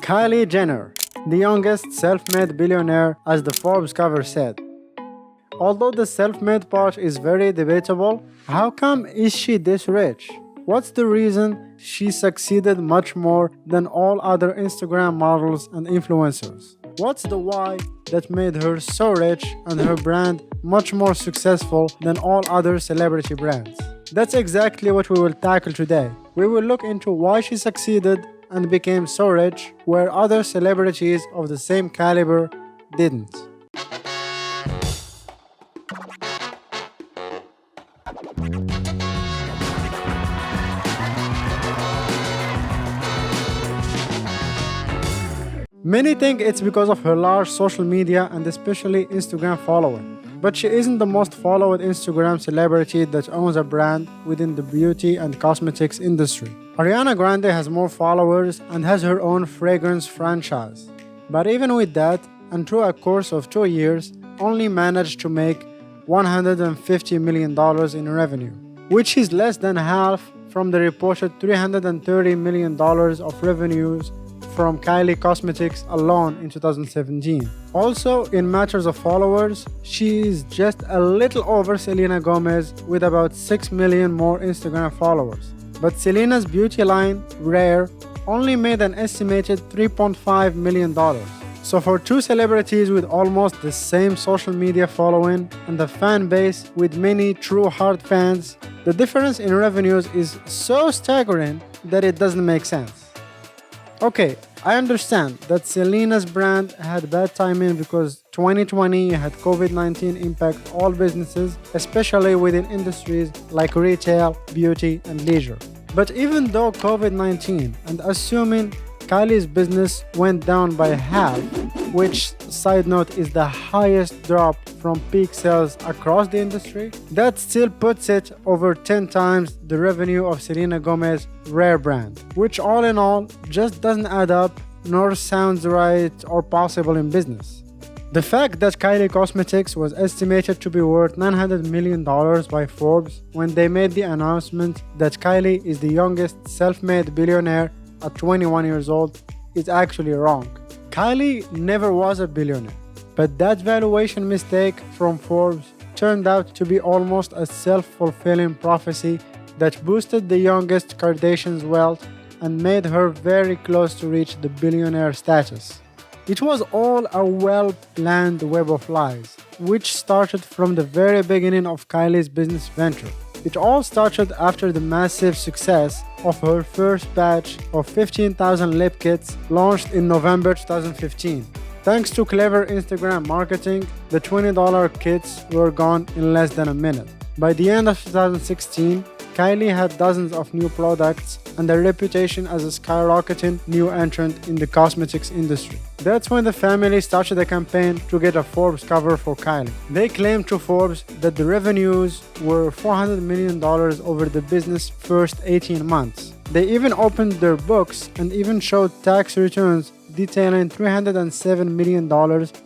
Kylie Jenner, the youngest self-made billionaire, as the Forbes cover said. Although the self-made part is very debatable, how come is she this rich? What's the reason she succeeded much more than all other Instagram models and influencers? What's the why that made her so rich and her brand much more successful than all other celebrity brands? That's exactly what we will tackle today. We will look into why she succeeded and became so rich, where other celebrities of the same caliber didn't. Many think it's because of her large social media and especially Instagram following. But she isn't the most followed Instagram celebrity that owns a brand within the beauty and cosmetics industry. Ariana Grande has more followers and has her own fragrance franchise. But even with that, and through a course of 2 years, only managed to make $150 million in revenue, which is less than half from the reported $330 million of revenues from Kylie Cosmetics alone in 2017. Also, in matters of followers, she is just a little over Selena Gomez with about 6 million more Instagram followers. But Selena's beauty line, Rare, only made an estimated $3.5 million. So for two celebrities with almost the same social media following and a fan base with many true hard fans, the difference in revenues is so staggering that it doesn't make sense. Okay, I understand that Selena's brand had bad timing because 2020 had COVID-19 impact all businesses, especially within industries like retail, beauty, and leisure. But even though COVID-19, and assuming Kylie's business went down by half, which, side note, is the highest drop from peak sales across the industry, that still puts it over 10 times the revenue of Selena Gomez's Rare brand, which all in all just doesn't add up nor sounds right or possible in business. The fact that Kylie Cosmetics was estimated to be worth $900 million by Forbes when they made the announcement that Kylie is the youngest self-made billionaire at 21 years old is actually wrong. Kylie never was a billionaire, but that valuation mistake from Forbes turned out to be almost a self-fulfilling prophecy that boosted the youngest Kardashian's wealth and made her very close to reach the billionaire status. It was all a well-planned web of lies, which started from the very beginning of Kylie's business venture. It all started after the massive success of her first batch of 15,000 lip kits launched in November 2015. Thanks to clever Instagram marketing, the $20 kits were gone in less than a minute. By the end of 2016, Kylie had dozens of new products and a reputation as a skyrocketing new entrant in the cosmetics industry. That's when the family started a campaign to get a Forbes cover for Kylie. They claimed to Forbes that the revenues were $400 million over the business' first 18 months. They even opened their books and even showed tax returns detailing $307 million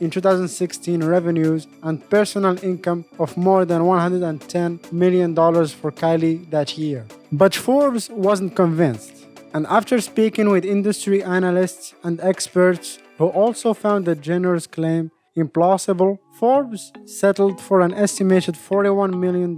in 2016 revenues and personal income of more than $110 million for Kylie that year. But Forbes wasn't convinced, and after speaking with industry analysts and experts who also found the Jenner's claim implausible, Forbes settled for an estimated $41 million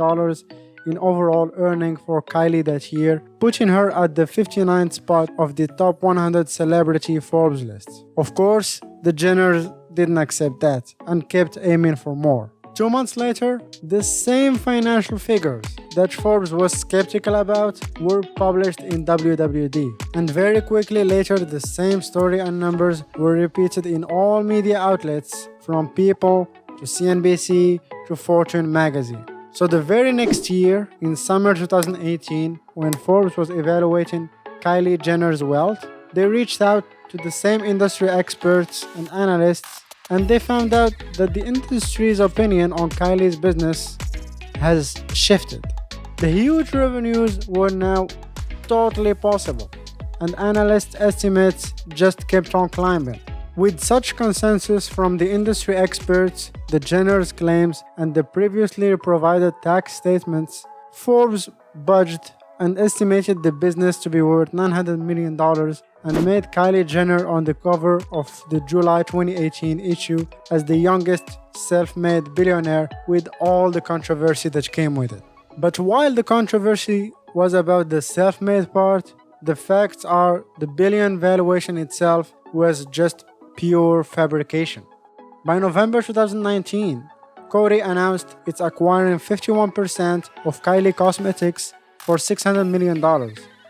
in overall earning for Kylie that year, putting her at the 59th spot of the top 100 celebrity Forbes list. Of course, the Jenners didn't accept that and kept aiming for more. 2 months later, the same financial figures that Forbes was skeptical about were published in WWD. And very quickly later, the same story and numbers were repeated in all media outlets, from People to CNBC to Fortune magazine. So the very next year, in summer 2018, when Forbes was evaluating Kylie Jenner's wealth, they reached out to the same industry experts and analysts, and they found out that the industry's opinion on Kylie's business has shifted. The huge revenues were now totally possible, and analyst estimates just kept on climbing. With such consensus from the industry experts, the Jenner's claims, and the previously provided tax statements, Forbes budged and estimated the business to be worth $900 million and made Kylie Jenner on the cover of the July 2018 issue as the youngest self-made billionaire, with all the controversy that came with it. But while the controversy was about the self-made part, the facts are the billion valuation itself was just pure fabrication. By November 2019, Coty announced it's acquiring 51% of Kylie Cosmetics for $600 million,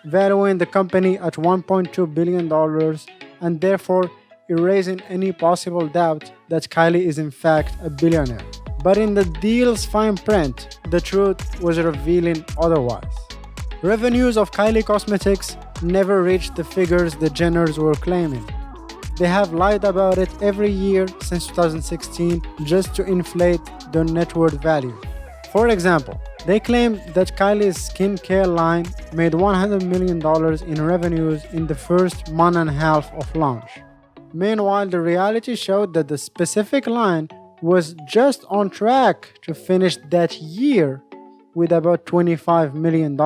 valuing the company at $1.2 billion and therefore erasing any possible doubt that Kylie is in fact a billionaire. But in the deal's fine print, the truth was revealing otherwise. Revenues of Kylie Cosmetics never reached the figures the Jenners were claiming. They have lied about it every year since 2016 just to inflate their net worth value. For example, they claimed that Kylie's skincare line made $100 million in revenues in the first month and a half of launch. Meanwhile, the reality showed that the specific line was just on track to finish that year with about $25 million.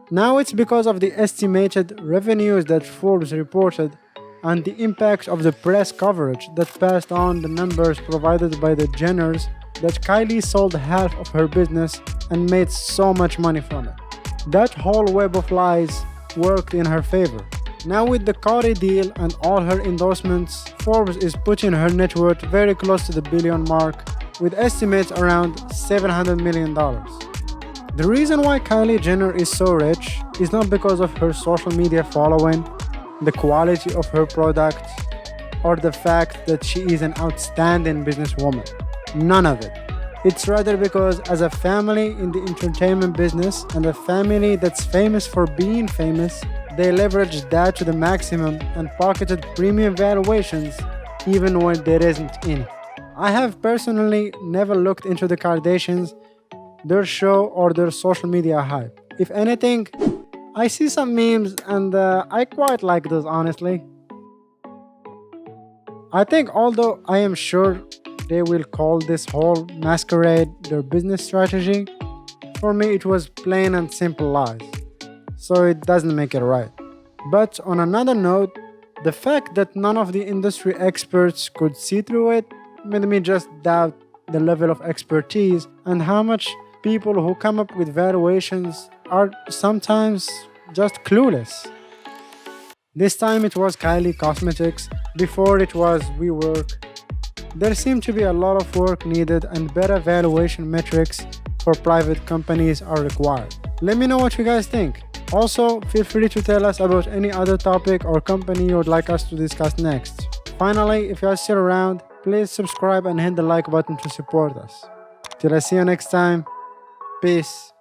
Now it's because of the estimated revenues that Forbes reported and the impact of the press coverage that passed on the numbers provided by the Jenners that Kylie sold half of her business and made so much money from it. That whole web of lies worked in her favor. Now with the Coty deal and all her endorsements, Forbes is putting her net worth very close to the billion mark, with estimates around $700 million. The reason why Kylie Jenner is so rich is not because of her social media following, the quality of her product, or the fact that she is an outstanding businesswoman. None of it. It's rather because as a family in the entertainment business and a family that's famous for being famous, they leveraged that to the maximum and pocketed premium valuations even when there isn't any. I have personally never looked into the Kardashians, their show, or their social media hype. If anything, I see some memes and I quite like those, honestly. I think although I am sure they will call this whole masquerade their business strategy, for me it was plain and simple lies, so it doesn't make it right. But on another note, the fact that none of the industry experts could see through it made me just doubt the level of expertise and how much people who come up with valuations are sometimes just clueless. This time it was Kylie Cosmetics, before it was WeWork. There seemed to be a lot of work needed and better valuation metrics for private companies are required. Let me know what you guys think. Also, feel free to tell us about any other topic or company you would like us to discuss next. Finally, if you are still around, please subscribe and hit the like button to support us. Till I see you next time, peace.